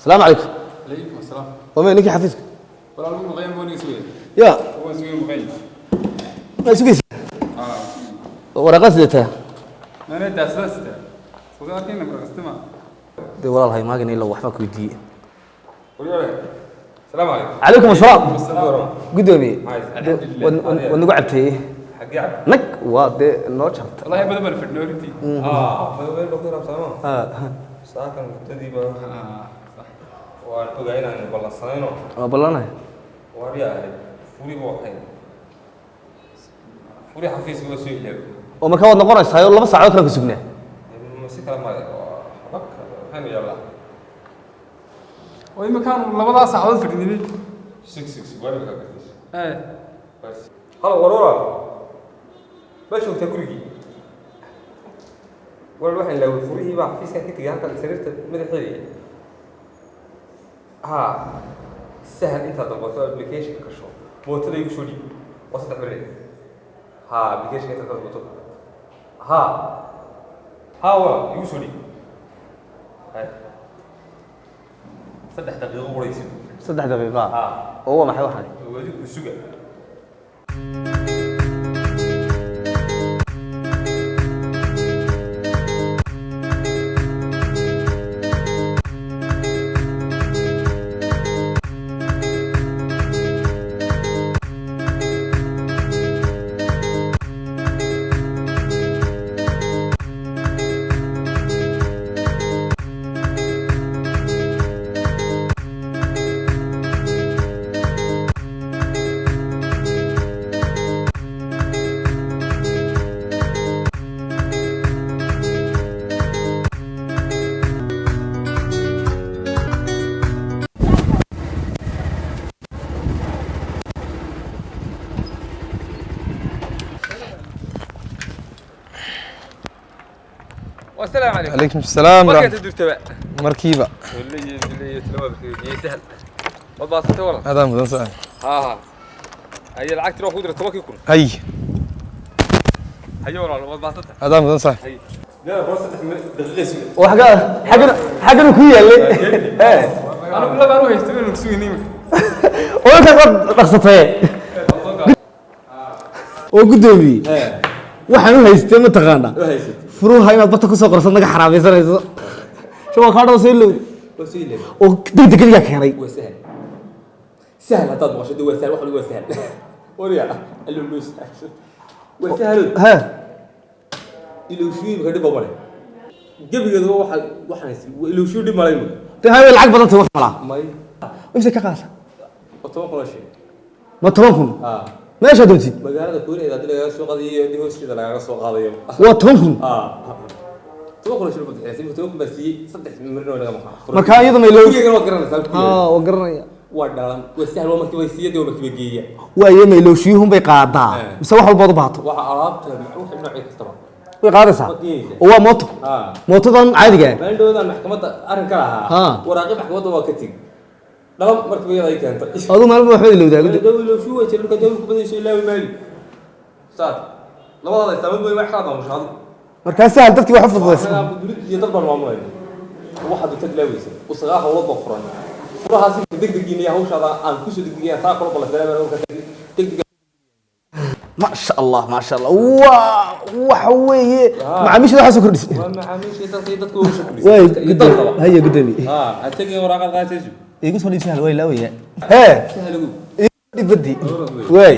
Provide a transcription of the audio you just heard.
السلام عليكم. عليكم السلام. ومين نيجي حفيزك؟ والله أنا مغيم بوني سوي. يا. هو سوي مغيم. ما سويس. ورقة زيتها. أنا داسسته. صدق كنا برستما. دي والله هاي ما قلنا إلا وحفك ودي. السلام عليكم. عليكم السلام. السلام. قدومي. ونقول عبتي. حق عب. نك واد النوتش. والله بدو من الفنورتي. بدو من بكرة بسامة. ساكن تدي بقى. صح. وأنا عن بلصانينه. بلصانه. واريا فوري بوحين. فوري حفيز هو سوي له. وما كان نقرأ ساير الله بس عاوز كنا كسبنا. مسك لما حبك هني يلا. وين مكان لبضع ساعات في الدنيا. 6 وين بكرتش. بس. هلا ورورا باشو تاكلي ولا واحد لو فوريه بقى في سكه كده هلك سريرته مدحيه ها سهل انت ضبطت الابلكيشن كشو موتده يشو دي وسط بريد ها الابلكيشن انت ضبطه ها هو يشو دي هاي 3 دقائق وريسي 3 دقيقة هو ما حيوحد وجود السوق والسلام عليكم. عليكم السلام. ما كنت تدور تبع. مركيبة. اللي تلوى يسهل. والباصة والله. هذا مو سهل. ها. هي العك تروح خضرة توكل يكون. هي. هي والله والباصة. هذا مو سهل. هي. لا بس دقيقه حاجة كوية اللي. أنا بالله بروح يستوي نكسوي نيم. وأنت قد رخصتها. وقدومي. waxaan u haystay ma taqaana furuha inaad bata ku soo qorsan naga xaraabaysanayso soo qaado seelow oo degdeg keenay وسهل سهل هذا مقصد وسهل واحد وسهل وريا اللولوس وسهل ها ilowshii ka dhib badan gabigeedu waxaan ilowshii dhib malay tahay lacag badan tahay fala may imse ka qaasa otoban qolashi ma toban meesha doonti magaalada kuureeda hadii laga soo qadiyo dib hoosteeda laga soo qaadayo waa toban toban qolashi loo bixiyay toban basi 3 milyan oo laga maqan marka iyada ma ilowshii kuureega waa garanaysaa waa garanaya waa dhalan وسهل waa markii way siiyay markii geeya waa yema ilowshii hun bay qaadaa mise wax walba baato waxa alaabta wax nooc kasta way qaadaysaa waa mooto mootodan caadiga ah meeldooda maxkamadda arrinka lahaa waraaqi maxkamadda waa ka tag dhalan markii ay keentay adu maalmo wax ilowdaa ilowshii way jirka dawlad ku badashay ilaawi maali saad labada istamad way wax ka qaadaan markaas hal dadkii wax fududaysan iyo dad baan maamulay waxa uu taglaawaysan oo sagaa hawlad baa furan furahaas degdegiina hawshada aan ku soo degdegay saa kala bala salaam oo ka degdeg ما شاء الله ما شاء الله وحويه معاميش ده حسو كردس معاميش dadku u shaqeeyay way هي قدامي atagay waraaqad qaatay igu soo dhiibsay hal way la way he sahal ugu بدي way